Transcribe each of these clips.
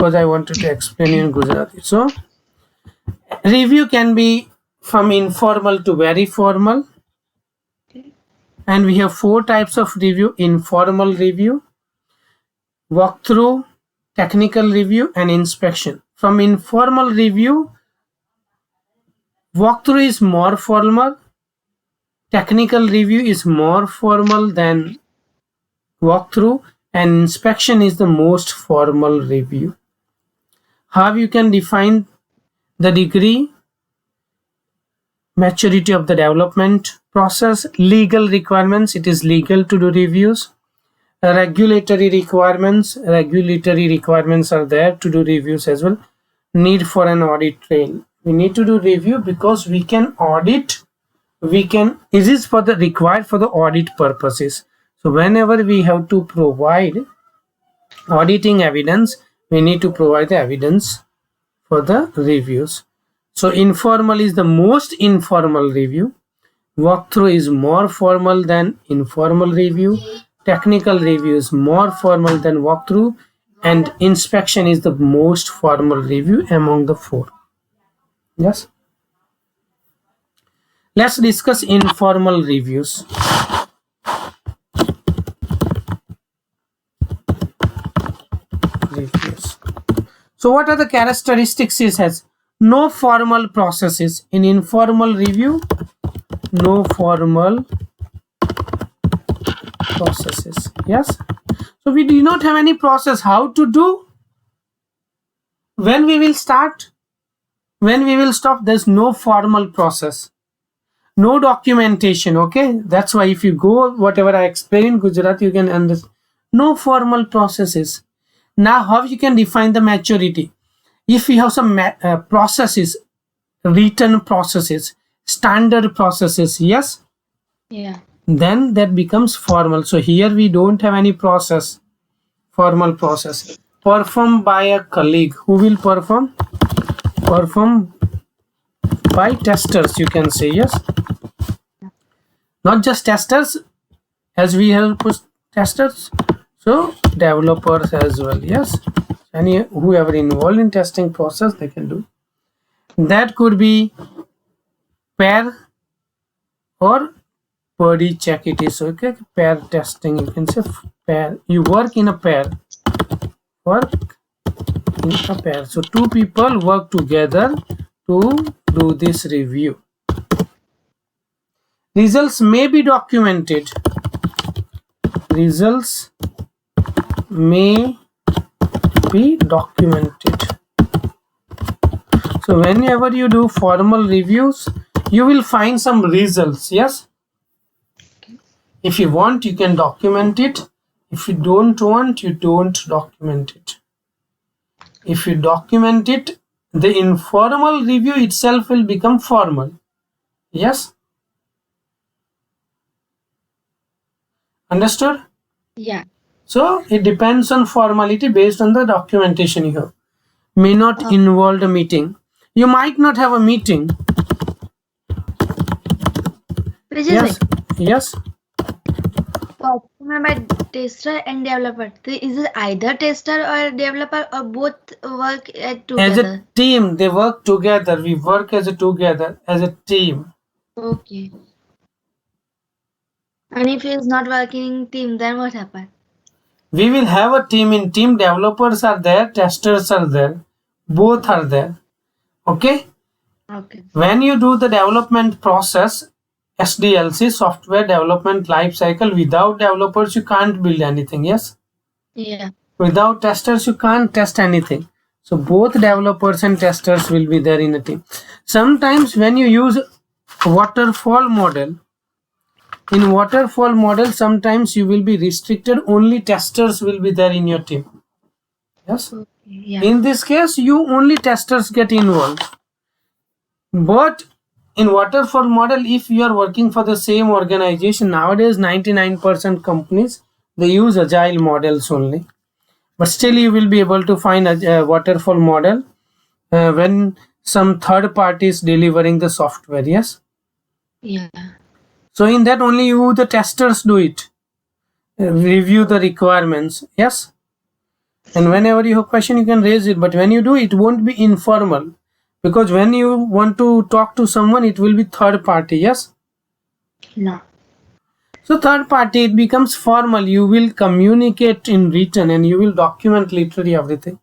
because I wanted to explain in Gujarati. So review can be from informal to very formal. And we have 4 types of review: informal review, walkthrough, technical review, and inspection. From informal review, walkthrough is more formal, technical review is more formal than walkthrough, and inspection is the most formal review. How you can define the degree, maturity of the development process, legal requirements, it is legal to do reviews. Regulatory requirements are there to do reviews as well. Need for an audit trail, we need to do review because we can audit, it is for the required for the audit purposes. So whenever we have to provide auditing evidence, we need to provide the evidence for the reviews. So informal is the most informal review, walkthrough is more formal than informal review, technical review is more formal than walkthrough, and inspection is the most formal review among the 4. Yes, let's discuss informal reviews. So what are the characteristics? It has no formal processes. In informal review, no formal processes. Yes, so we do not have any process how to do, when we will start, when we will stop. There's no formal process, no documentation. Okay, that's why if you go whatever I explain in Gujarati, you can understand. No formal processes. Now how you can define the maturity? If we have some processes, written processes, standard processes, yes, then that becomes formal. So here we don't have any process, formal process. Performed by a colleague. Who will perform? Performed by testers, you can say. Yes, not just testers, as we have put testers, so developers as well. Yes, any whoever involved in testing process, they can do. That could be pair or buddy check. It is okay, pair testing, you can say pair. You work in a pair, so 2 people work together to do this review. Results may be documented. Results may be documented. So whenever you do formal reviews, you will find some results. Yes, if you want, you can document it. If you don't want, you don't document it. If you document it, the informal review itself will become formal. Yes, understood? Yeah. So it depends on formality based on the documentation you have. May not involve a meeting. You might not have a meeting. Yes, yes. By tester and developer. Is it either tester or developer or both work together? As a team, they work together. We work as a together, as a team. Okay. And if he is not working in team, then what happens? We will have a team. In team, developers are there, testers are there, both are there. Okay. Okay. When you do the development process, SDLC, software development life cycle, without developers you can't build anything. Yes, Yeah. without testers you can't test anything. So both developers and testers will be there in a team. Sometimes when you use waterfall model, in waterfall model, sometimes you will be restricted, only testers will be there in your team. Yes. Okay. Yeah. In this case, you only testers get involved. But in waterfall model, if you are working for the same organization, nowadays 99% companies, they use agile models only. But still you will be able to find a waterfall model when some third party is delivering the software. Yes. Yeah. So in that only you, the testers, do it. Review the requirements. Yes. And whenever you have question, you can raise it. But when you do, it won't be informal, because when you want to talk to someone, it will be third party. Yes. No. So third party, it becomes formal. You will communicate in written and you will document literally everything.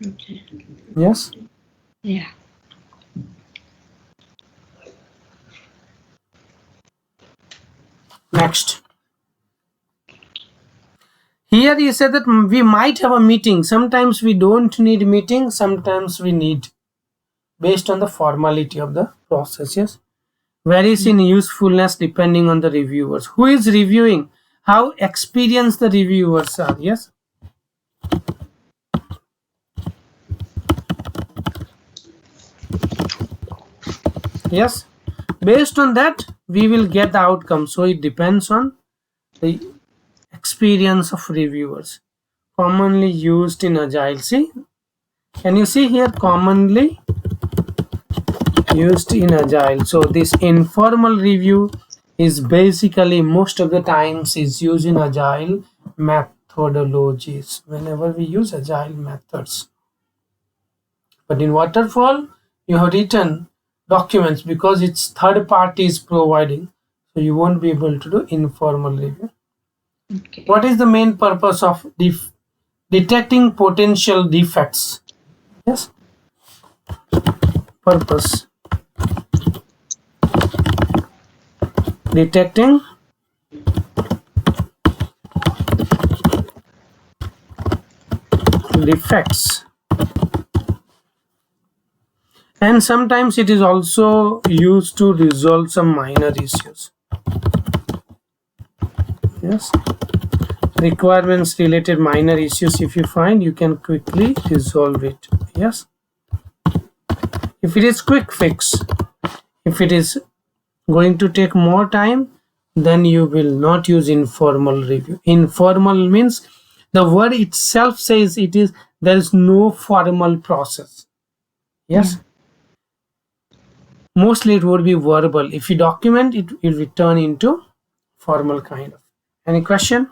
Okay. Yes. Yeah. Next. Here you said that we might have a meeting. Sometimes we don't need meeting. Sometimes we need, based on the formality of the process. Yes. Varies in usefulness depending on the reviewers. Who is reviewing? How experienced the reviewers are. Yes. Yes. Based on that, we will get the outcome. So it depends on the experience of reviewers. Commonly used in Agile. See, can you see here? Commonly used in Agile. So this informal review is basically most of the times is used in Agile methodologies whenever we use Agile methods. But in waterfall, you have written documents because it's third party is providing, so you won't be able to do informal review. Okay. What is the main purpose of detecting potential defects? Yes. Purpose. Detecting defects. And sometimes it is also used to resolve some minor issues. Yes. Requirements related minor issues, if you find, you can quickly resolve it. Yes. If it is quick fix, if it is going to take more time, then you will not use informal review. Informal means the word itself says it is, there is no formal process. Yes. Mostly it would be verbal. If you document it, it will turn into formal kind of. Any question?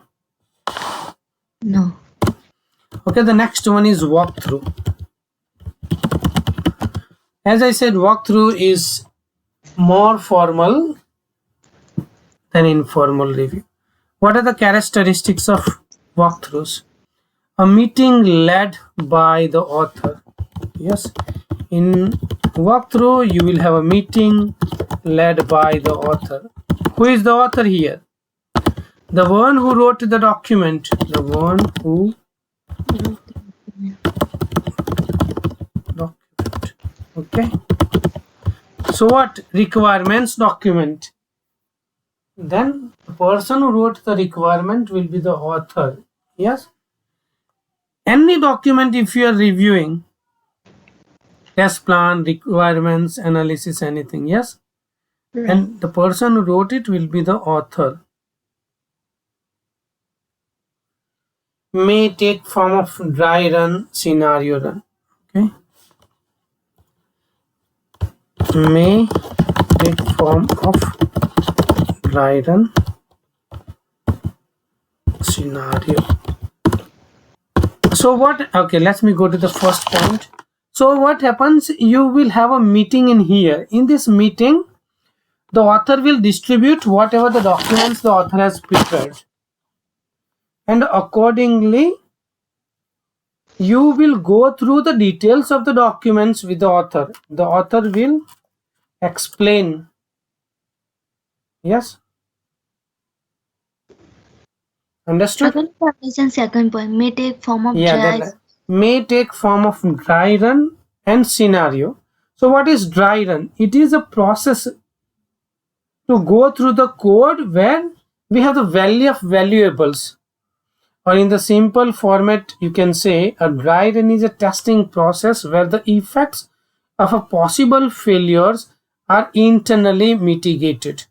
No. Okay, the next one is walkthrough. As I said, walkthrough is more formal than informal review. What are the characteristics of walkthroughs? A meeting led by the author. Yes, in walkthrough you will have a meeting led by the author. Who is the author here? The one who wrote the document. The one who document. Okay. So what? Requirements document. Then the person who wrote the requirement will be the author. Yes. Any document, if you are reviewing, test plan, requirements, analysis, anything. Yes. Right. And the person who wrote it will be the author. May take form of dry run, scenario run. Okay. May take form of dry run, scenario. So what? Okay, let me go to the first point. So what happens? You will have a meeting in here. In this meeting, the author will distribute whatever the documents the author has prepared, and accordingly you will go through the details of the documents with the author. The author will explain. Yes. Understood? Second point may take form of Yeah, dry. that may take form of dry run and scenario. So what is dry run? It is a process to go through the code where we have the value of valuables, or in the simple format you can say a dry run is a testing process where the effects of a possible failures are internally mitigated.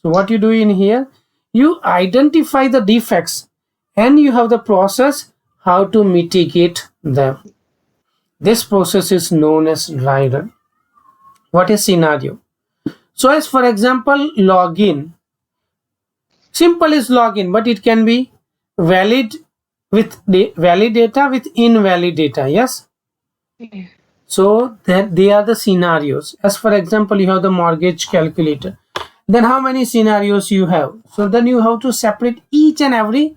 So what you do in here, you identify the defects and you have the process how to mitigate them. This process is known as dry run. What is scenario? So as for example, login. Simple is login, but it can be valid with valid data, with invalid data. Yes. Yeah. So that they are the scenarios. As for example, you have the mortgage calculator. Then how many scenarios you have? So then you have to separate each and every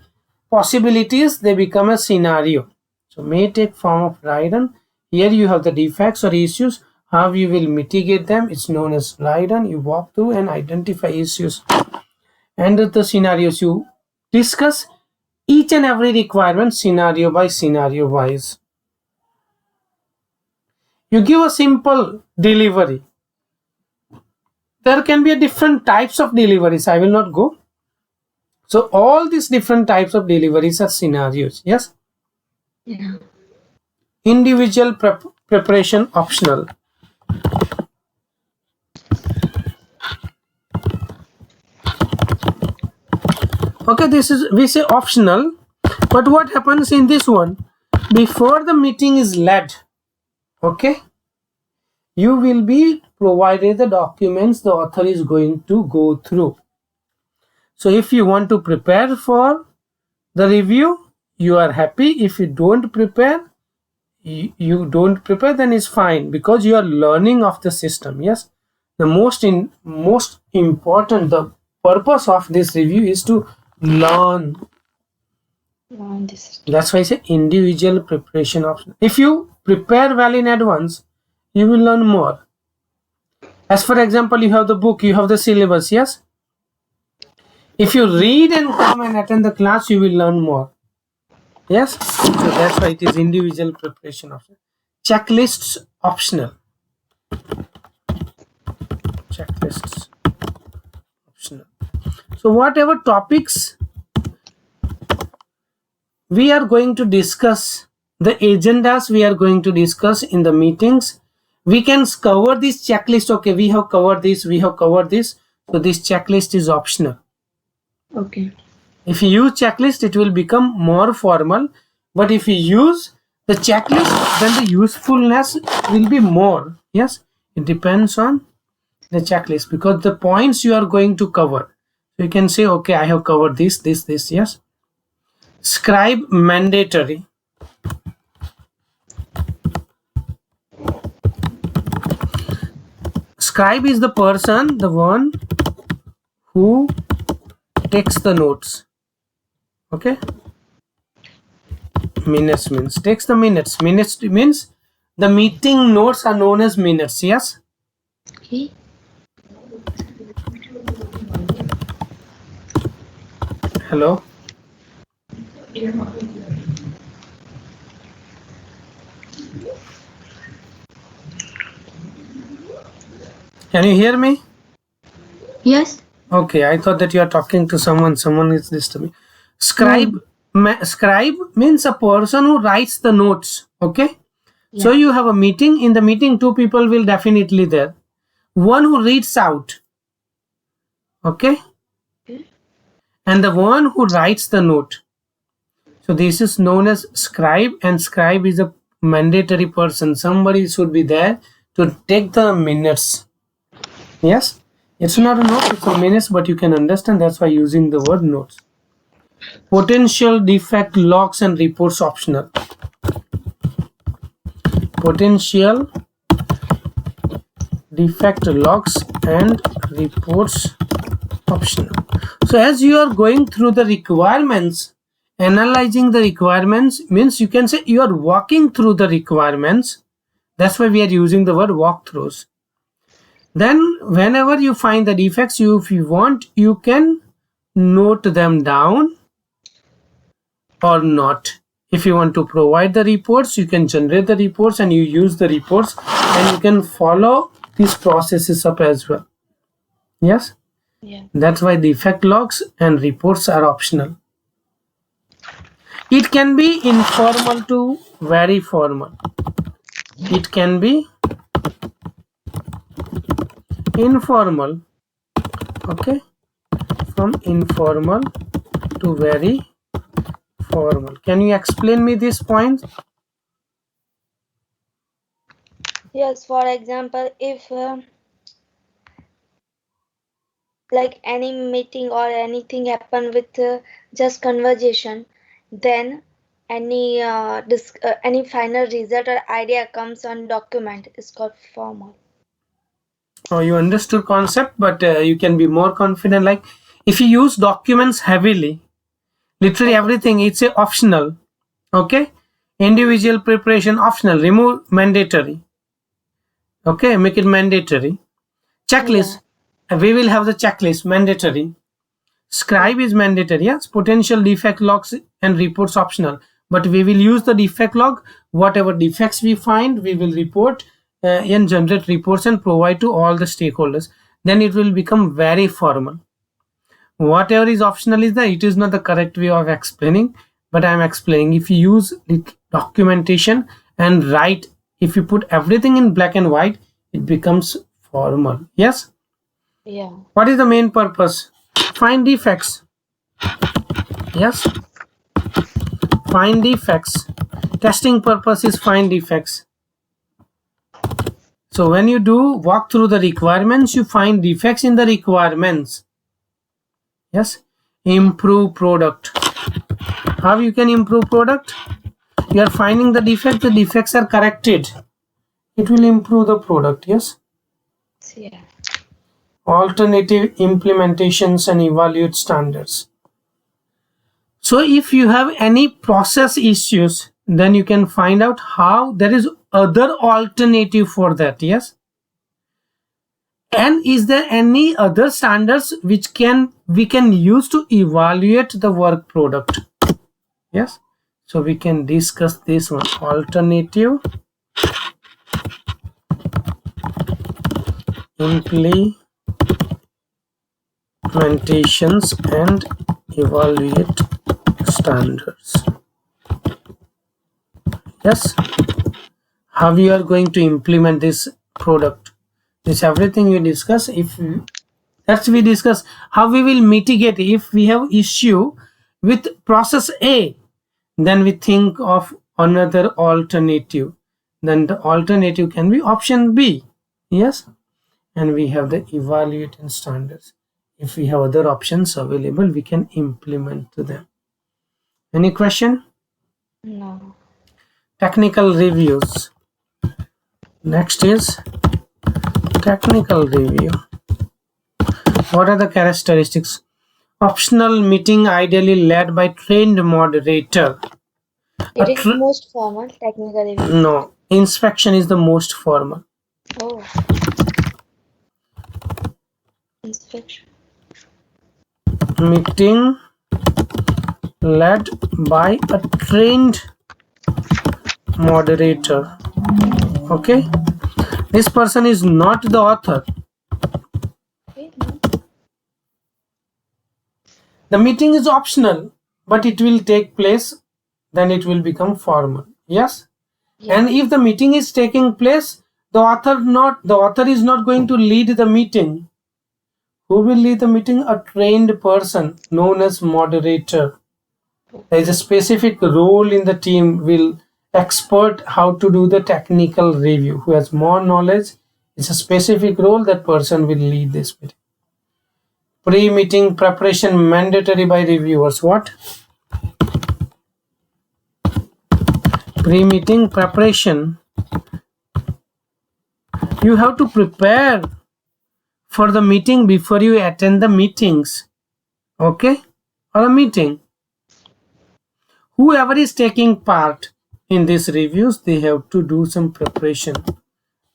possibilities. They become a scenario. So may take form of write-down. Here you have the defects or issues. How you will mitigate them? It's known as write-down. You walk through and identify issues. And the scenarios you discuss each and every requirement scenario by scenario wise. You give a simple delivery. There can be a different types of deliveries. I will not go. So all these different types of deliveries are scenarios. Yes. Yeah. Individual preparation optional. Okay, this is, we say optional, but what happens in this one? Before the meeting is led, okay, you will be provided the documents the author is going to go through. So if you want to prepare for the review, you are happy. If you don't prepare, you don't prepare, then it's fine, because you are learning of the system. Yes, the most important, the purpose of this review is to learn. That's why I say individual preparation option. If you prepare well in advance, you will learn more. As for example, you have the book, you have the syllabus. Yes, if you read and come and attend the class, you will learn more. Yes, so that's why it is individual preparation option. Checklists optional. Checklists optional. So whatever topics we are going to discuss, the agendas we are going to discuss in the meetings, we can cover this checklist. Okay, we have covered this, we have covered this, so this checklist is optional. Okay. If you use checklist, it will become more formal, but if you use the checklist, then the usefulness will be more. Yes, it depends on the checklist, because the points you are going to cover, so you can say, okay, I have covered this. Yes. Scribe mandatory. Scribe is the person, the one who takes the notes. Okay, minutes means takes the minutes. Minutes means the meeting notes are known as minutes. Yes. Okay. Hello. Can you hear me? Yes. Okay, I thought that you are talking to someone. Someone is disturbing. Scribe. Scribe means a person who writes the notes. Okay. Yeah. So you have a meeting. In the meeting, two people will definitely there. One who reads out. Okay. And the one who writes the note. So this is known as scribe, and scribe is a mandatory person. Somebody should be there to take the minutes. Yes, it's not a note, it's a minutes, but you can understand, that's why using the word notes. Potential defect logs and reports optional. Potential defect logs and reports optional. So as you are going through the requirements, analyzing the requirements means, you can say you are walking through the requirements. That's why we are using the word walkthroughs. Then whenever you find the defects, if you want, you can note them down or not. If you want to provide the reports, you can generate the reports and you use the reports, and you can follow these processes up as well. Yes. Yeah. That's why defect logs and reports are optional. It can be informal to very formal. It can be informal. Okay, from informal to very formal. Can you explain me this point? Yes. For example, if like any meeting or anything happen with just conversation, then any any final result or idea comes on document is called formal. Oh, you understood concept, but you can be more confident. Like if you use documents heavily, literally everything, it's a optional. Okay, individual preparation optional. Remove mandatory. Okay, make it mandatory. Checklist. We will have the checklist mandatory. Scribe is mandatory. Yes, potential defect logs and reports optional. But we will use the defect log. Whatever defects we find, we will report and generate reports and provide to all the stakeholders. Then it will become very formal. Whatever is optional is it is not the correct way of explaining, but I am explaining. If you use documentation and write, if you put everything in black and white, it becomes formal. Yes. Yeah. What is the main purpose? Find defects. Yes. Find defects. Testing purpose is find defects. So when you do walk through the requirements, you find defects in the requirements. Yes. Improve product. How you can improve product? You are finding the defect, the defects are corrected. It will improve the product. Yes. Yeah. Alternative implementations and evaluate standards. So if you have any process issues, then you can find out how there is other alternative for that. Yes. And is there any other standards which we can use to evaluate the work product? Yes. So we can discuss this one. Alternative implementations and evaluate standards. Yes. How you are going to implement this product? This everything we discuss. We discuss how we will mitigate if we have issue with process A, then we think of another alternative. Then the alternative can be option B. Yes. And we have the evaluating standards. If we have other options available, we can implement them. Any question? No. Technical reviews. Next is technical review. What are the characteristics? Optional meeting ideally led by trained moderator. It is most formal technical review. No, inspection is the most formal. Oh. Inspection. Meeting led by a trained moderator. Okay, this person is not the author. The meeting is optional, but it will take place, then it will become formal. Yes. And if the meeting is taking place, the author is not going to lead the meeting. Who will lead the meeting? A trained person known as moderator. There is a specific role in the team, will expert how to do the technical review. Who has more knowledge, it's a specific role, that person will lead this meeting. Pre-meeting preparation mandatory by reviewers. What? Pre-meeting preparation. You have to prepare for the meeting before you attend the meetings. Okay? Or a meeting. Whoever is taking part in these reviews, they have to do some preparation.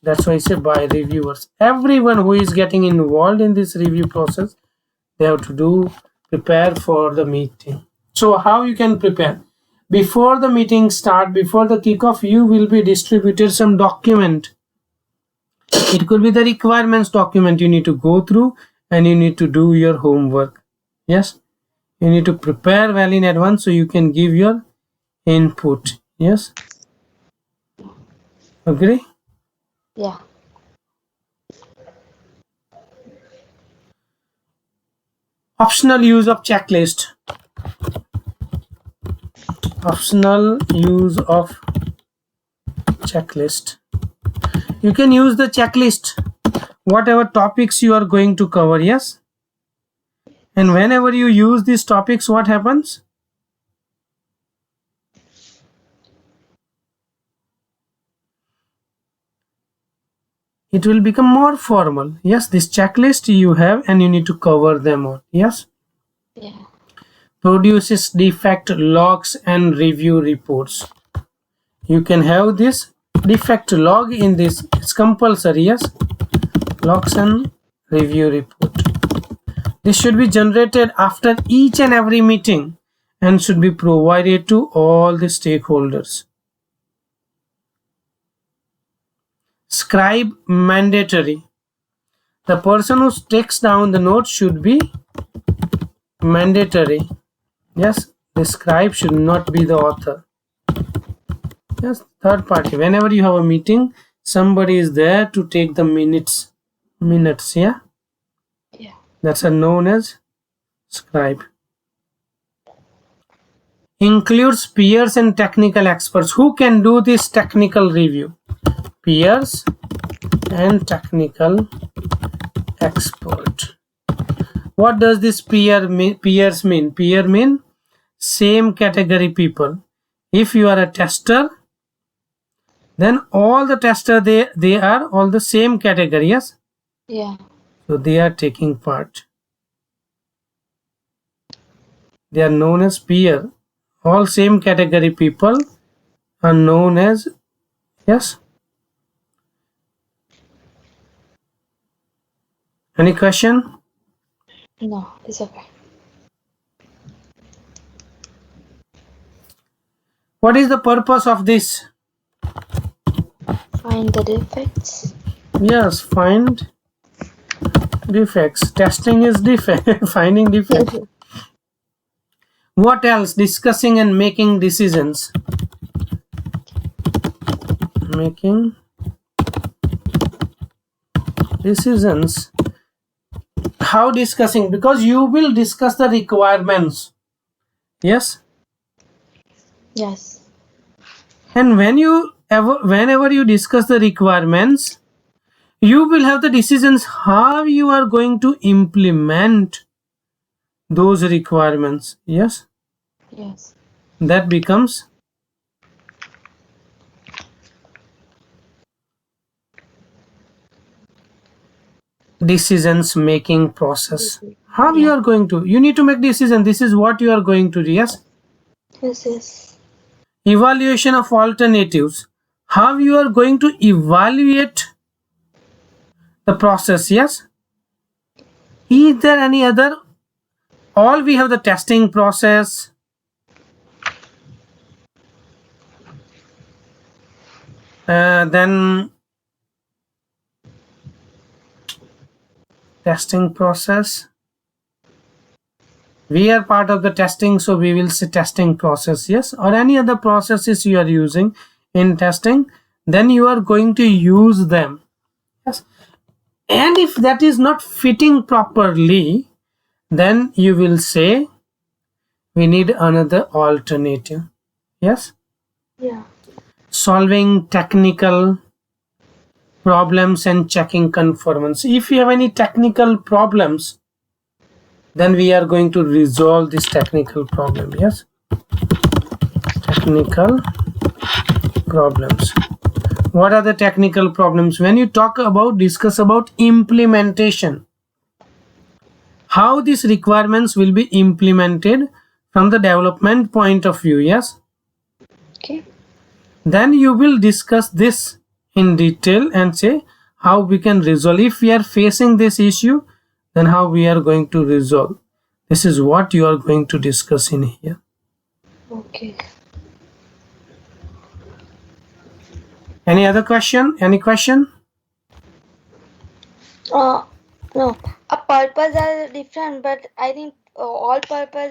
That's why I say by reviewers. Everyone who is getting involved in this review process, they have to prepare for the meeting. So how you can prepare? Before the meeting start, before the kickoff, you will be distributed some document. It could be the requirements document you need to go through, and you need to do your homework. Yes. You need to prepare well in advance so you can give your input. Yes. Agree? Yeah. Optional use of checklist. Optional use of checklist. You can use the checklist whatever topics you are going to cover. Yes. And whenever you use these topics, what happens? it will become more formal. Yes, this checklist you have and you need to cover them all. Yes. Yeah. Produces defect logs and review reports. You can have this defect log in this. It's compulsory. Yes, logs and review report. This should be generated after each and every meeting and should be provided to all the stakeholders. Scribe mandatory. The person who takes down the notes should be mandatory. Yes, the scribe should not be the author. Yes, third party. Whenever you have a meeting, somebody is there to take the minutes. Yeah. Yeah. That's known as scribe. Includes peers and technical experts. Who can do this technical review? Peers and technical expert. What does this peers mean? Peer mean same category people. If you are a tester, then all the tester they are all the same category. Yes. Yeah. So they are taking part. They are known as peer. All same category people are known as, yes. Any question? No, it's okay. What is the purpose of this? Find the defects. Yes, find defects. Testing is defect. Finding defects. What else? Discussing and making decisions. Making decisions. How discussing? Because you will discuss the requirements. Yes. Yes. And whenever you discuss the requirements, you will have the decisions how you are going to implement those requirements. Yes. Yes. That becomes decisions making process. How you are going to, you need to make decision. This is what you are going to do. Yes. Yes. Yes. Evaluation of alternatives. How you are going to evaluate the process. Yes. Is there any other? All we have the testing process. Then testing process. We are part of the testing, so we will say testing process. Yes, or any other processes you are using in testing, then you are going to use them. Yes, and if that is not fitting properly, then you will say we need another alternative. Yes. Yeah. Solving technical problems and checking conformance. If you have any technical problems, then we are going to resolve this technical problem. Yes. Technical problems. What are the technical problems? When you discuss about implementation, how these requirements will be implemented from the development point of view. Yes. Okay. Then you will discuss this in detail and say how we can resolve. If we are facing this issue, then how we are going to resolve. This is what you are going to discuss in here. Okay. Any other question? Any question? No. A purpose are different, but I think all purpose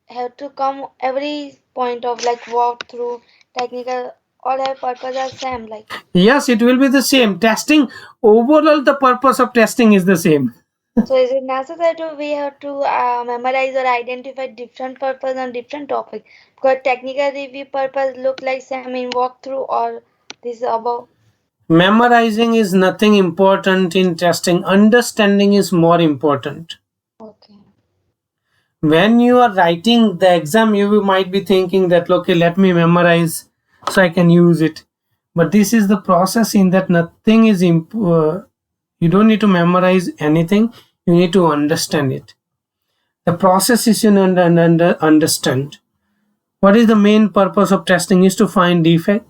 have to come every point of like walk through technical. All have purpose are same like. Yes, it will be the same. Testing, overall the purpose of testing is the same. So is it necessary to we have to memorize or identify different purpose on different topic? Because technical review purpose look like same in walkthrough or this above. Memorizing is nothing important in testing. Understanding is more important. Okay. When you are writing the exam, you might be thinking that, okay, let me memorize so I can use it. But this is the process in that nothing is you don't need to memorize anything, you need to understand it. The process is you understand. What is the main purpose of testing is to find defect.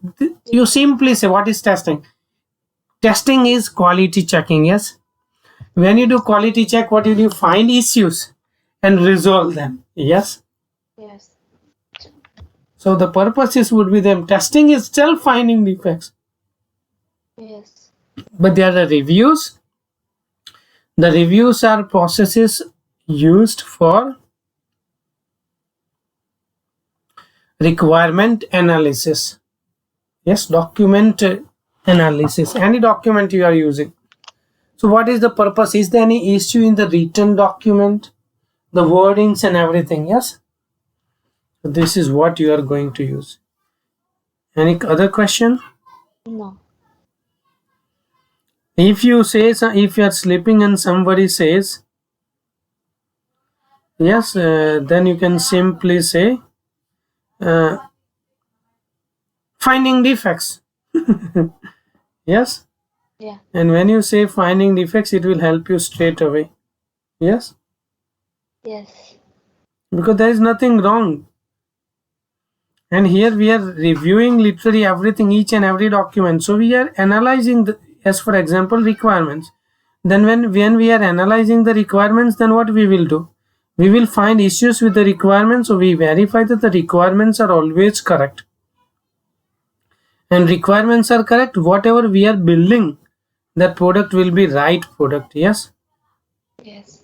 You simply say, what is testing? Testing is quality checking, yes. When you do quality check, what you find issues and resolve them, yes. Yes. So the purposes would be them testing is still finding defects. Yes. But there are reviews. The reviews are processes used for requirement analysis. Yes, document analysis. Any document you are using. So what is the purpose? Is there any issue in the written document? The wordings and everything, yes? So this is what you are going to use. Any other question? No. If you say, if you are sleeping and somebody says, yes, then you can simply say, finding defects. Yes. Yeah. And when you say finding defects, it will help you straight away. Yes. Yes. Because there is nothing wrong. And here we are reviewing literally everything, each and every document. So we are analyzing as for example requirements. Then when we are analyzing the requirements, then what we will do? We will find issues with the requirements. So we verify that the requirements are always correct. And requirements are correct, whatever we are building, that product will be right product, yes. Yes.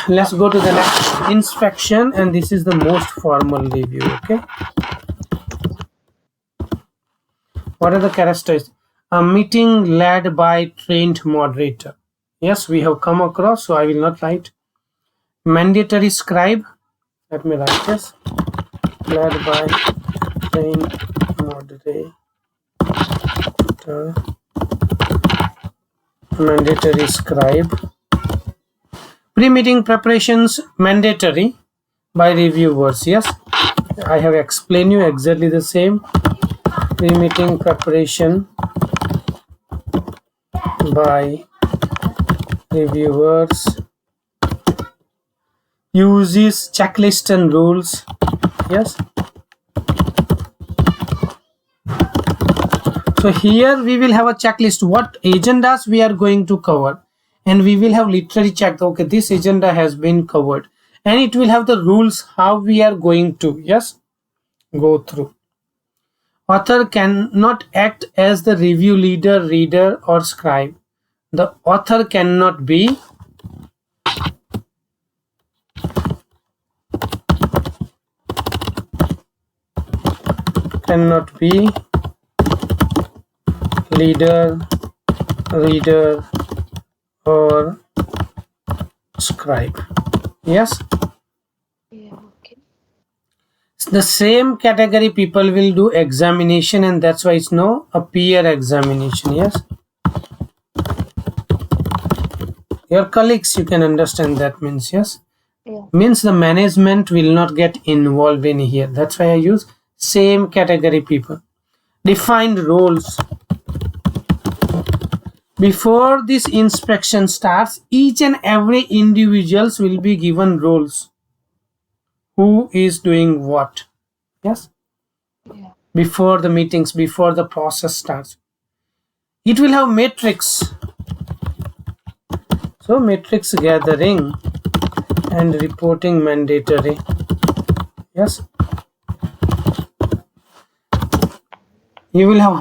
Let's go to the next, inspection, and this is the most formal review. Okay, what are the characteristics? A meeting led by trained moderator. Yes, we have come across, so I will not write. Mandatory scribe, let me write this, led by trained moderator. Mandatory scribe. Pre-meeting preparations mandatory by reviewers. Yes, I have explained you exactly the same. Pre-meeting preparation by reviewers. Uses checklist and rules. Yes. So here we will have a checklist, what agendas we are going to cover, and we will have literally checked, okay, this agenda has been covered, and it will have the rules how we are going to, yes, go through. Author cannot act as the review leader, reader, or scribe. The author cannot be leader, reader, or scribe. Yes. Yeah. Okay. The same category people will do examination, and that's why it's a peer examination. Yes. Your colleagues, you can understand that means, yes. Yeah. Means the management will not get involved in here. That's why I use same category people. Defined roles. Before this inspection starts, each and every individuals will be given roles. Who is doing what? Yes. Yeah. Before the meetings, before the process starts. It will have matrix. So matrix gathering and reporting mandatory. Yes. You will have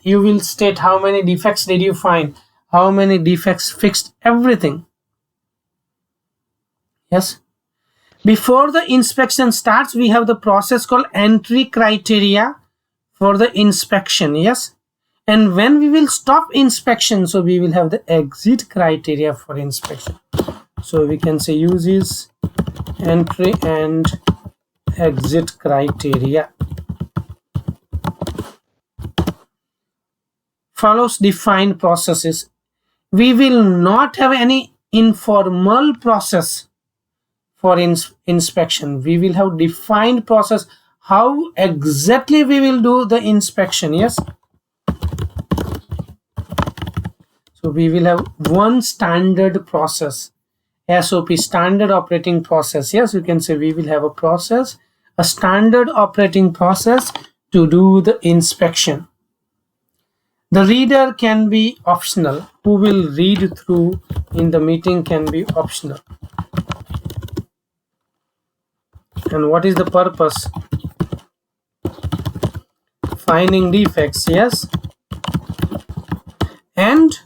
you will state how many defects did you find, how many defects fixed, everything. Yes. Before the inspection starts, we have the process called entry criteria for the inspection. Yes. And when we will stop inspection, so we will have the exit criteria for inspection. So we can say uses entry and exit criteria. Follows defined processes. We will not have any informal process for inspection. We will have defined process how exactly we will do the inspection. Yes, so we will have one standard process, SOP, standard operating process. Yes, you can say we will have a process, a standard operating process to do the inspection. The reader can be optional. Who will read through in the meeting can be optional. And what is the purpose? Finding defects. Yes, and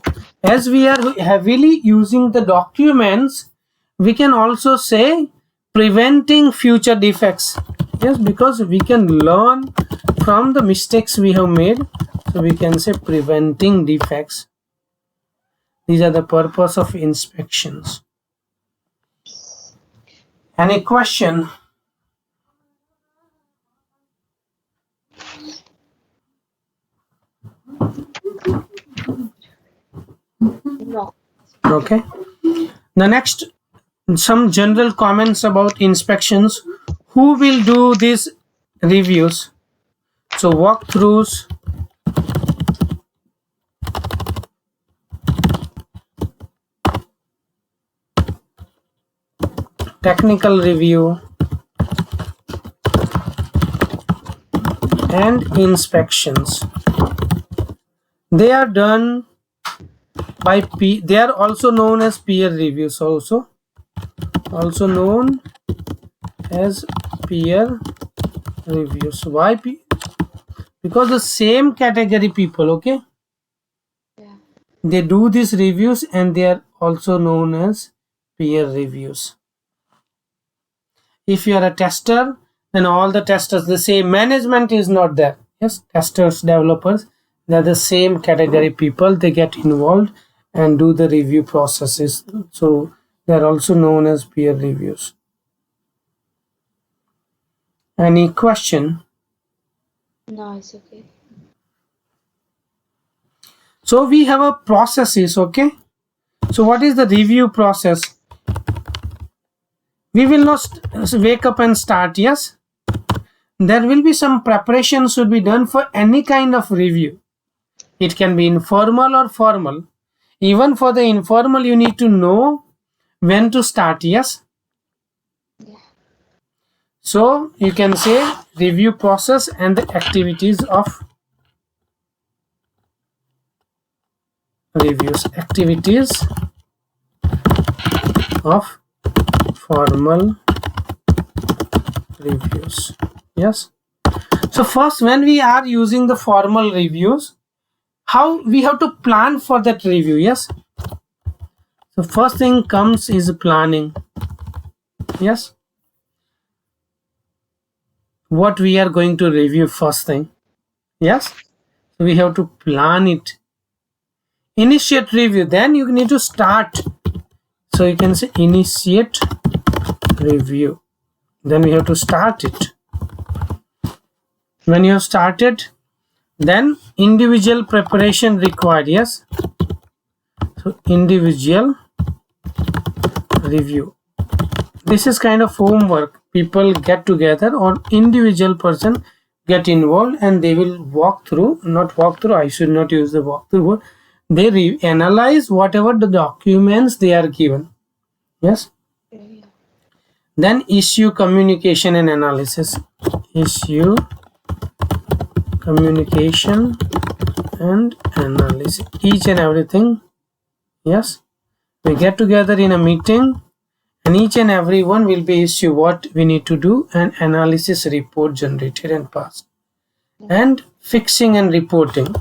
as we are heavily using the documents, we can also say preventing future defects. Yes, because we can learn from the mistakes we have made, so we can say preventing defects. These are the purpose of inspections. Any question? No. Okay, the next, some general comments about inspections. Who will do these reviews? So walkthroughs, technical review, and inspections. They are done by they are also known as peer reviews, also known as peer reviews. Why? Because the same category people, okay, Yeah. they do these reviews, and they are also known as peer reviews. If you are a tester, then all the testers, the same management is not there. Yes, testers, developers, they're the same category people. They get involved and do the review processes, so they're also known as peer reviews. Any question? No, it's okay. So we have a processes, okay. So what is the review process? We will not wake up and start. Yes, there will be some preparation should be done for any kind of review. It can be informal or formal. Even for the informal, you need to know when to start. Yes, Yeah. so you can say review process and the activities of reviews. Activities of formal reviews. Yes, so first, when we are using the formal reviews, how we have to plan for that review. Yes, so first thing comes is planning. Yes, what we are going to review first thing. Yes, so we have to plan it. Initiate review, then you need to start. So you can say initiate review, then we have to start it. When you have started, then individual preparation required. Yes, so individual review, this is kind of homework. People get together, or individual person get involved, and they will walk through, not walk through, I should not use the walk through word. They analyze whatever the documents they are given. Yes, Yeah. then issue communication and analysis. Issue communication and analysis, each and everything. Yes, we get together in a meeting, and each and every one will be issue what we need to do, and analysis report generated and passed. And fixing and reporting.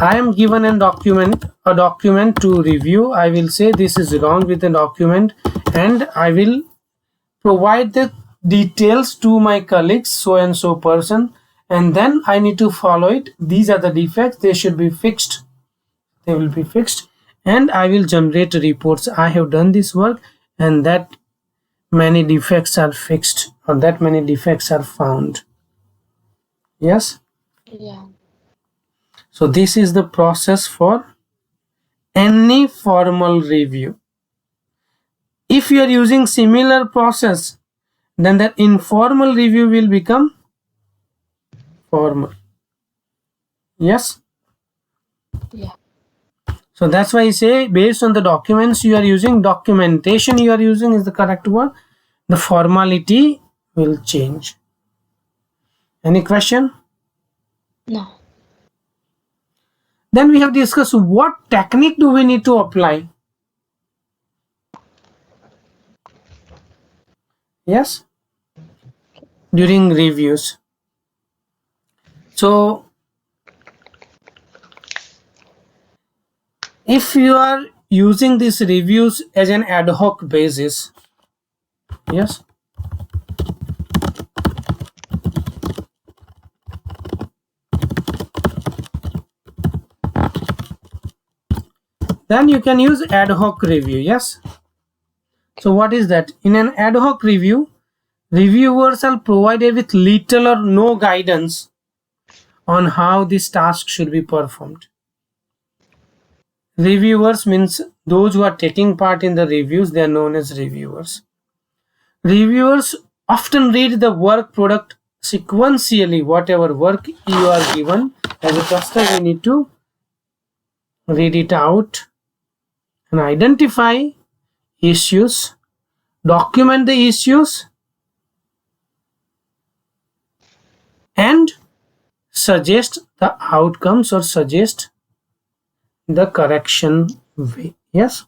I am given a document to review. I will say this is wrong with the document, and I will provide the details to my colleagues, so and so person, and then I need to follow it. These are the defects, they should be fixed. They will be fixed, and I will generate reports. I have done this work, and that many defects are fixed, or that many defects are found. Yes, Yeah. so this is the process for any formal review. If you are using similar process, then that informal review will become formal. Yes. Yeah. So that's why I say based on the documents you are using, documentation you are using is the correct one. The formality will change. Any question? No. Then we have discussed what technique do we need to apply. Yes, during reviews. So if you are using these reviews as an ad hoc basis, yes, then you can use ad hoc review. Yes. So what is that? In an ad hoc review, reviewers are provided with little or no guidance on how this task should be performed. Reviewers means those who are taking part in the reviews, they are known as reviewers. Reviewers often read the work product sequentially. Whatever work you are given as a tester, you need to read it out and identify issues, document the issues, and suggest the outcomes or suggest the correction way. Yes.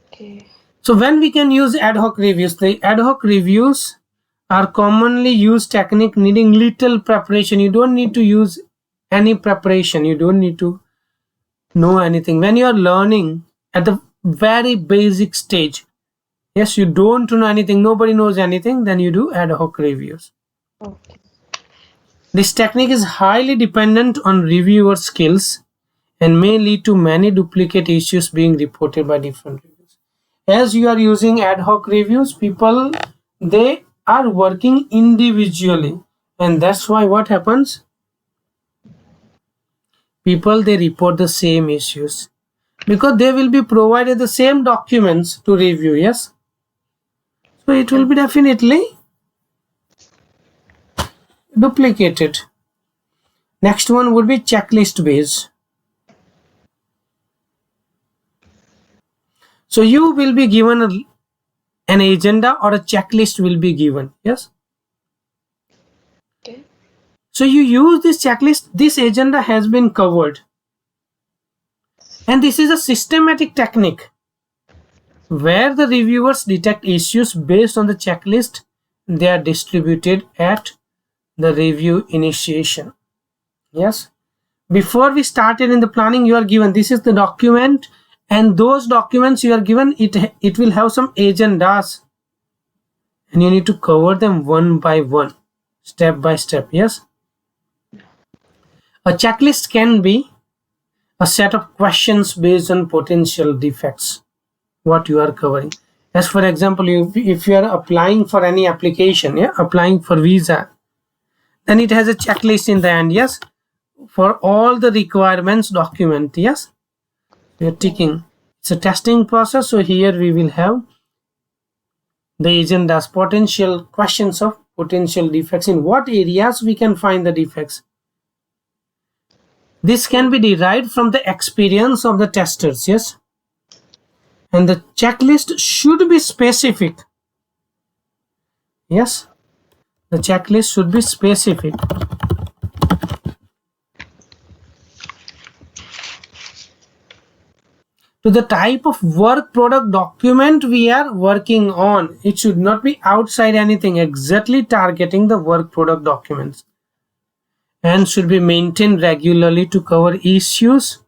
Okay. So when we can use ad hoc reviews, the ad hoc reviews are commonly used technique needing little preparation. You don't need to use any preparation. You don't need to know anything. When you are learning at the very basic stage, yes, you don't know anything, nobody knows anything, then you do ad hoc reviews. Okay. This technique is highly dependent on reviewer skills and may lead to many duplicate issues being reported by different reviews. As you are using ad hoc reviews, people, they are working individually, and that's why what happens, people, they report the same issues because they will be provided the same documents to review. Yes, so it will be definitely duplicated. Next one would be checklist based. So you will be given an agenda or a checklist will be given. Yes. Okay. So you use this checklist, this agenda has been covered. And this is a systematic technique where the reviewers detect issues based on the checklist. They are distributed at the review initiation. Yes. Before we started in the planning, you are given, this is the document, and those documents you are given, it will have some agendas and you need to cover them one by one, step by step. Yes. A checklist can be a set of questions based on potential defects what you are covering. As for example, if you are applying for any application, yeah, applying for visa, then it has a checklist in the end. Yes, for all the requirements document. Yes, we are ticking. It's a testing process, so here we will have the agendas, potential questions of potential defects. In what areas we can find the defects? This can be derived from the experience of the testers. Yes, and the checklist should be specific. Yes, the checklist should be specific. To the type of work product document we are working on. It should not be outside anything, exactly targeting the work product documents, and should be maintained regularly to cover issues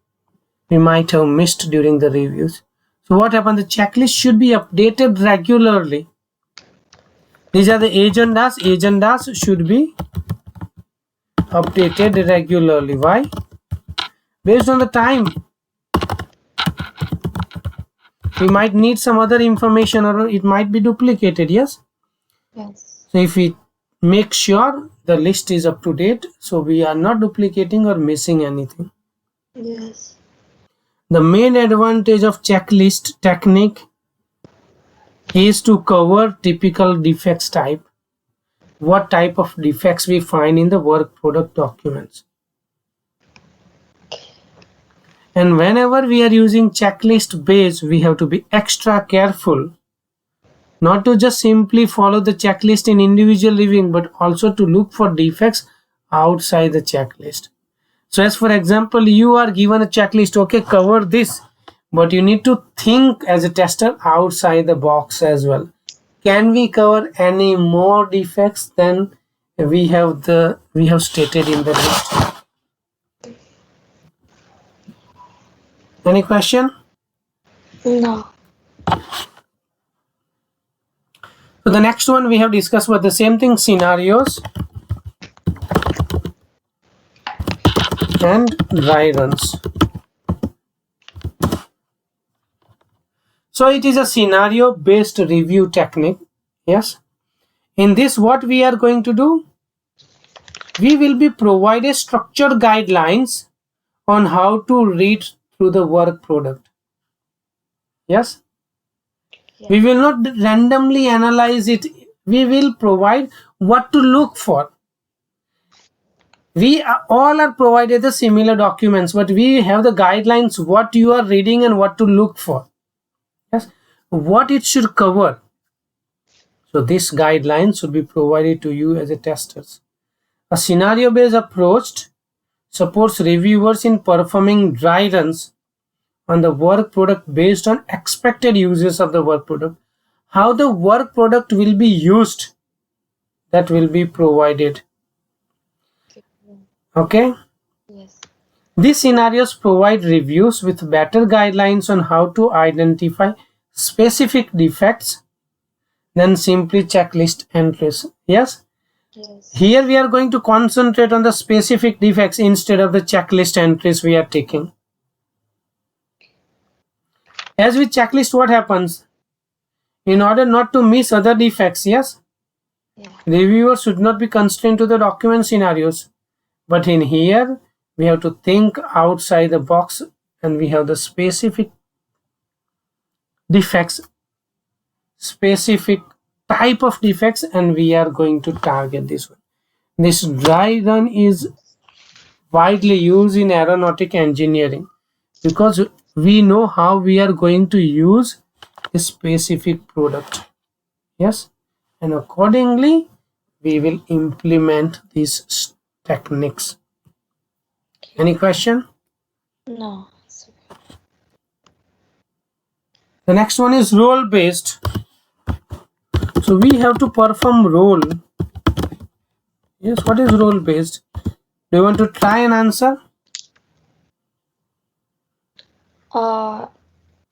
we might have missed during the reviews. So what happened? The checklist should be updated regularly. These are the agendas. Agendas should be updated regularly. Why? Based on the time. We might need some other information or it might be duplicated. Yes. Yes. So if we make sure the list is up to date, so we are not duplicating or missing anything. Yes. The main advantage of checklist technique is to cover typical defects type. What type of defects we find in the work product documents. And whenever we are using checklist based, we have to be extra careful not to just simply follow the checklist in individual reviewing, but also to look for defects outside the checklist. So as for example, you are given a checklist, okay, cover this, but you need to think as a tester outside the box as well. Can we cover any more defects than we have stated in the list? Any question? No. So the next one we have discussed was the same thing, scenarios and dry runs. So it is a scenario based review technique. Yes. In this, what we are going to do? We will be provided structured guidelines on how to read through the work product. Yes. Yeah. We will not randomly analyze it. We will provide what to look for. We all are provided the similar documents, but we have the guidelines what you are reading and what to look for. Yes, what it should cover. So this guidelines should be provided to you as a testers. A scenario-based approach supports reviewers in performing dry runs on the work product based on expected uses of the work product. How the work product will be used, that will be provided. Okay. Yes. These scenarios provide reviews with better guidelines on how to identify specific defects than simply checklist entries. Yes. Yes. Here we are going to concentrate on the specific defects instead of the checklist entries we are taking. As with checklist, what happens? In order not to miss other defects, yes, Yeah. reviewers should not be constrained to the document scenarios. But in here, we have to think outside the box and we have the specific defects, specific type of defects, and we are going to target this one. This dry run is widely used in aeronautic engineering because we know how we are going to use a specific product. Yes, and accordingly we will implement these techniques. Any question? No. The next one is role based. So we have to perform role. Yes, what is role based? Do you want to try and answer?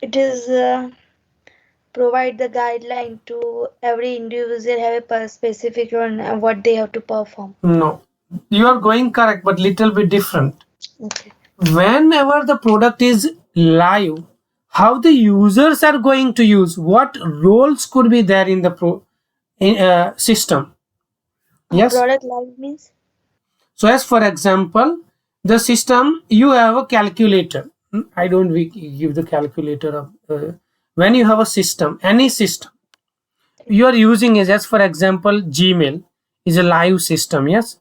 It is provide the guideline to every individual have a specific one what they have to perform. No, you are going correct, but little bit different. Okay. Whenever the product is live, how the users are going to use, what roles could be there in the system. Yes. Product live means? So as for example, the system, you have a calculator. I don't give the calculator of when you have a system, any system you are using is, as for example, Gmail is a live system. Yes.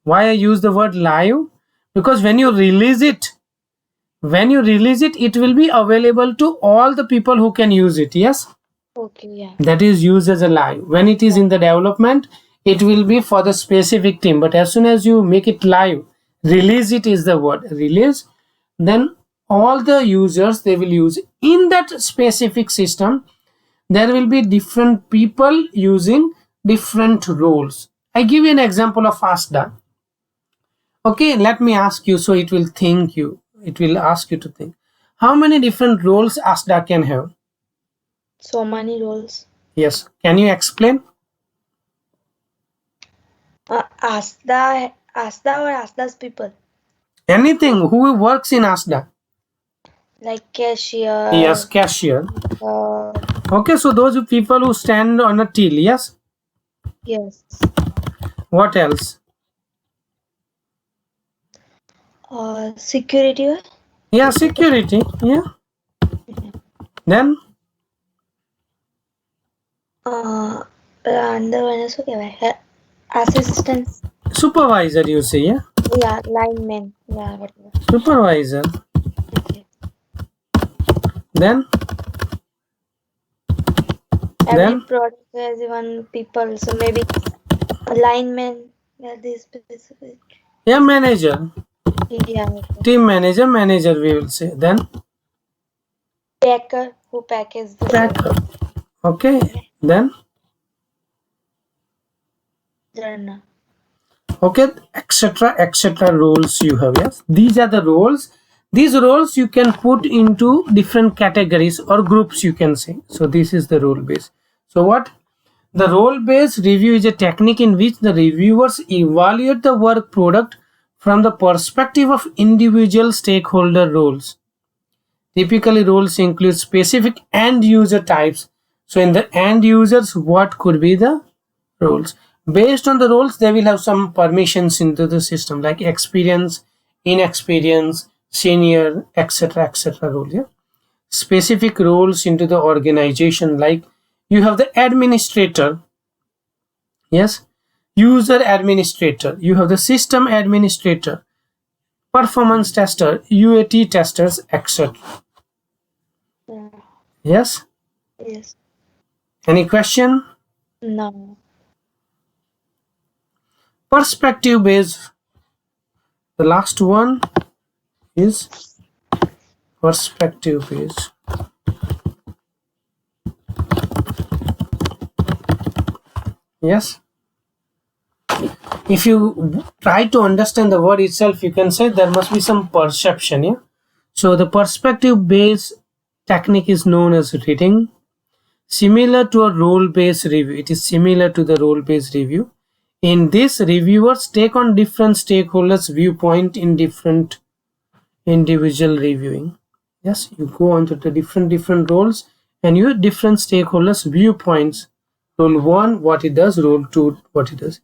Why I use the word live? Because when you release it, it will be available to all the people who can use it. Yes. Okay. Yeah. That is used as a live. When it is in the development, it will be for the specific team. But as soon as you make it live, release it is the word, release, then all the users, they will use in that specific system. There will be different people using different roles. I give you an example of ASDA. Okay, let me ask you, so it will ask you to think. How many different roles ASDA can have? So many roles. Yes. Can you explain? ASDA or ASDA's people? Anything who works in ASDA. Like cashier. Yes, cashier. Uh, Okay, so those people who stand on a till, yes? Yes. What else? Security. Yeah, security. Yeah. Then અંદર મને શું કહેવાય assistant, Supervisor, you say, yeah? yeah, lineman, yeah, whatever. Supervisor. Okay. Then Every product has one people, so maybe a lineman, yeah, this specific. yeah, manager. Yeah, okay. Team manager, manager we will say. Then Packer, who packages the packer. Okay. Then journal. okay, etc roles you have. Yes, these are the roles. These roles you can put into different categories or groups, you can say. So this is the role base. So what? The role based review is a technique in which the reviewers evaluate the work product from the perspective of individual stakeholder roles. Typically roles include specific end user types. So in the end users, what could be the roles? Based on the roles, they will have some permissions into the system, like experience, inexperience, senior, etc role. Yeah, specific roles into the organization, like you have the administrator, yes, user administrator, you have the system administrator, performance tester, UAT testers, etc. Yeah. Yes. Yes. Any question? No. Perspective based. The last one is perspective based. Yes. If you try to understand the word itself, you can say there must be some perception. Yeah. So the perspective based technique is known as reading. Similar to a role based review, it is similar to the role based review. In this, reviewers take on different stakeholders' viewpoint in different individual reviewing. Yes, you go on to the different roles and you have different stakeholders' viewpoints. Role 1, what it does. Role 2, what it does.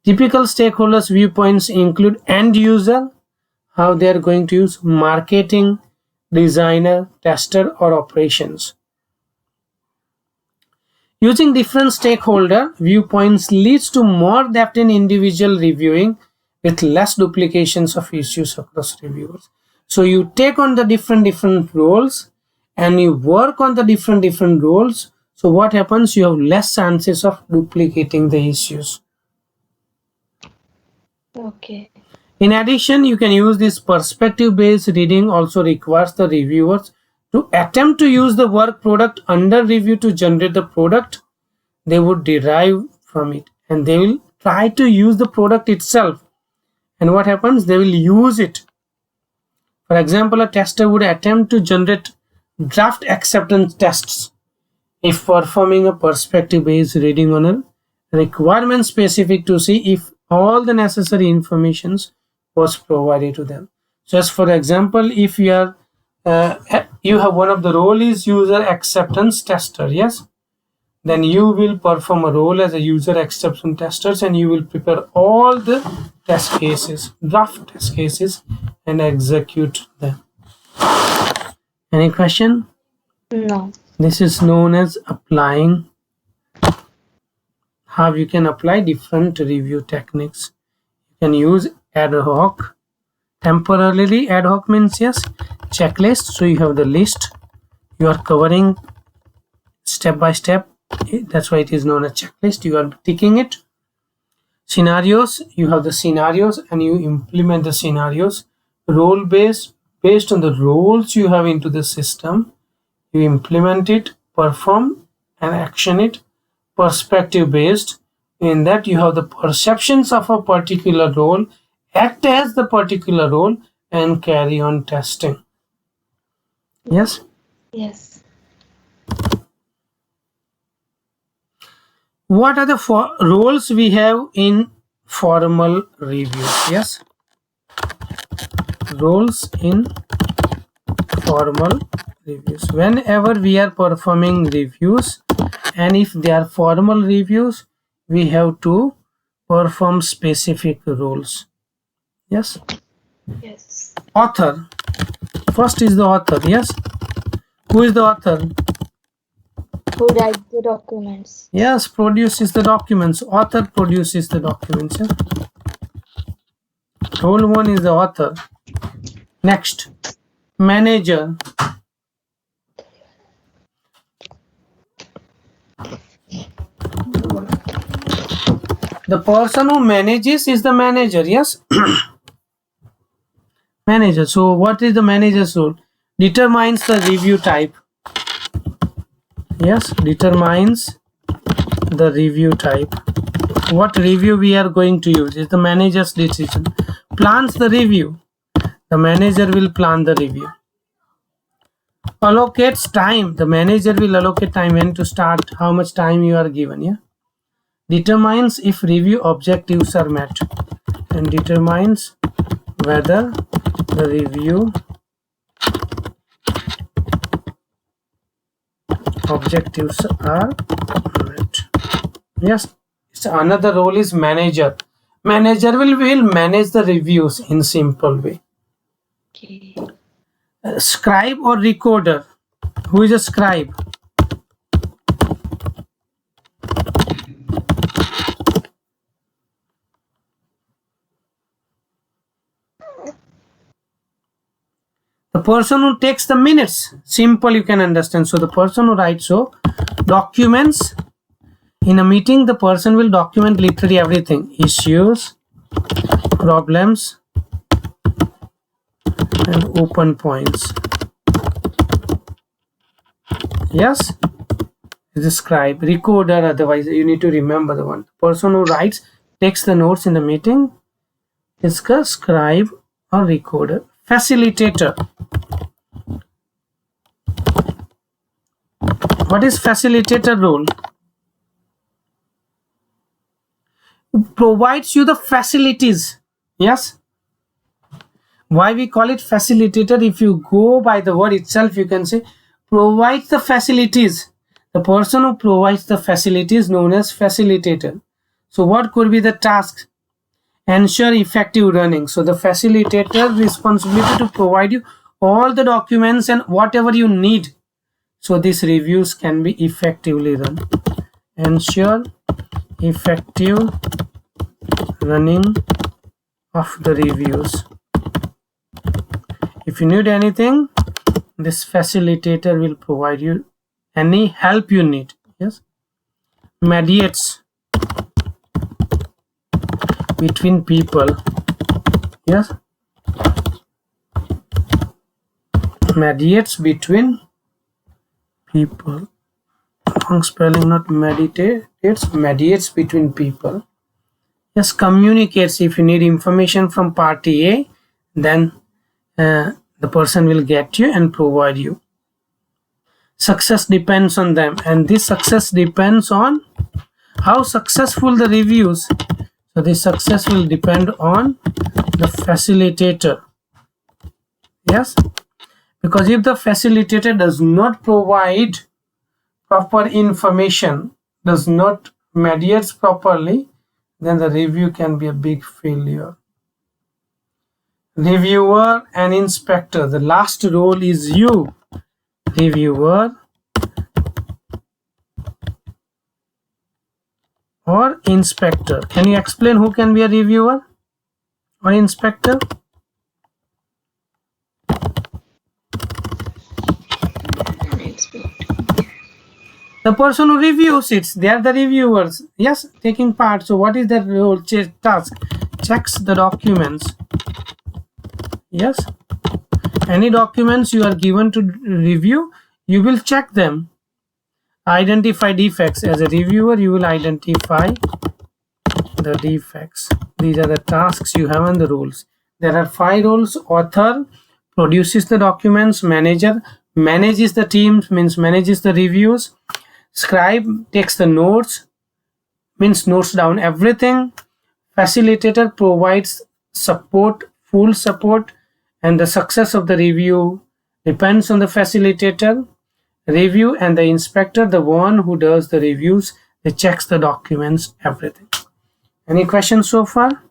Typical stakeholders' viewpoints include end user, how they are going to use, marketing, designer, tester, or operations. Using different stakeholder viewpoints leads to more depth in individual reviewing with less duplications of issues across reviewers. So you take on the different roles and you work on the different roles. So what happens? You have less chances of duplicating the issues. Okay. In addition, you can use this perspective based reading also requires the reviewers to attempt to use the work product under review to generate the product they would derive from it, and they will try to use the product itself. And what happens? They will use it. For example, a tester would attempt to generate draft acceptance tests if performing a perspective based reading on a requirement specific to see if all the necessary informations was provided to them. So as for example, if you are you have one of the role is user acceptance tester, yes, then you will perform a role as a user acceptance testers and you will prepare all the test cases, draft test cases, and execute them. Any question? No. This is known as applying. How you can apply different review techniques. You can use ad hoc. Temporarily ad hoc means, yes, checklist. So you have the list, you are covering step by step. That's why it is known as checklist. You are ticking it. Scenarios, you have the scenarios and you implement the scenarios. Role based on the roles you have into the system, you implement it, perform and action it. Perspective based, in that you have the perceptions of a particular role, act as the particular role, and carry on testing. Yes? Yes. What are the roles we have in formal reviews? Yes, roles in formal reviews. Whenever we are performing reviews, and if they are formal reviews, we have to perform specific roles. Yes. Yes. Author. First is the author. Yes. Who is the author? Who writes the documents? Yes, produces the documents. Author produces the documents. Yeah? Role 1 is the author. Next, manager. The person who manages is the manager. Yes. Manager. So what is the manager's role? Determines the review type. Yes, determines the review type. What review we are going to use is the manager's decision. Plans the review. The manager will plan the review. Allocates time. The manager will allocate time when to start, how much time you are given. Yeah. Determines if review objectives are met, and determines whether the review objectives are met. Yes, so another role is manager. Manager will manage the reviews in simple way. Okay. Scribe or recorder. Who is a scribe? The person who takes the minutes. Simple, you can understand. So the person who writes, so documents. In a meeting, the person will document literally everything. Issues, problems, and open points. Yes, is a scribe. Recorder, otherwise you need to remember the one. The person who writes, takes the notes in the meeting is a scribe or recorder. Facilitator. What is facilitator role? Provides you the facilities. Yes. Why we call it facilitator? If you go by the word itself, you can say provides the facilities. The person who provides the facilities known as facilitator. So what could be the task? Ensure effective running. So the facilitator responsibility to provide you all the documents and whatever you need, so these reviews can be effectively run. Ensure effective running of the reviews. If you need anything, this facilitator will provide you any help you need. Yes. Mediates between people. Yes. Mediates between people. Wrong spelling, not meditates. Mediates between people. Yes. Communicates. If you need information from party A, then the person will get you and provide you. Success depends on them, and this success depends on how successful the reviews. So the success will depend on the facilitator. Yes, because if the facilitator does not provide proper information, does not mediate properly, then the review can be a big failure. Reviewer and inspector. The last role is you. Reviewer or inspector. Can you explain who can be a reviewer or inspector? The person who reviews it, they are the reviewers. Yes, taking part. So what is their role? Task? Checks the documents. Yes, any documents you are given to review, you will check them. Identify defects. As a reviewer, you will identify the defects. These are the tasks you have and the roles. There are 5 roles. Author produces the documents. Manager manages the teams, means manages the reviews. Scribe takes the notes, means notes down everything. Facilitator provides support, full support, and the success of the review depends on the facilitator. Review and the inspector, the one who does the reviews, they checks the documents, everything. Any questions so far?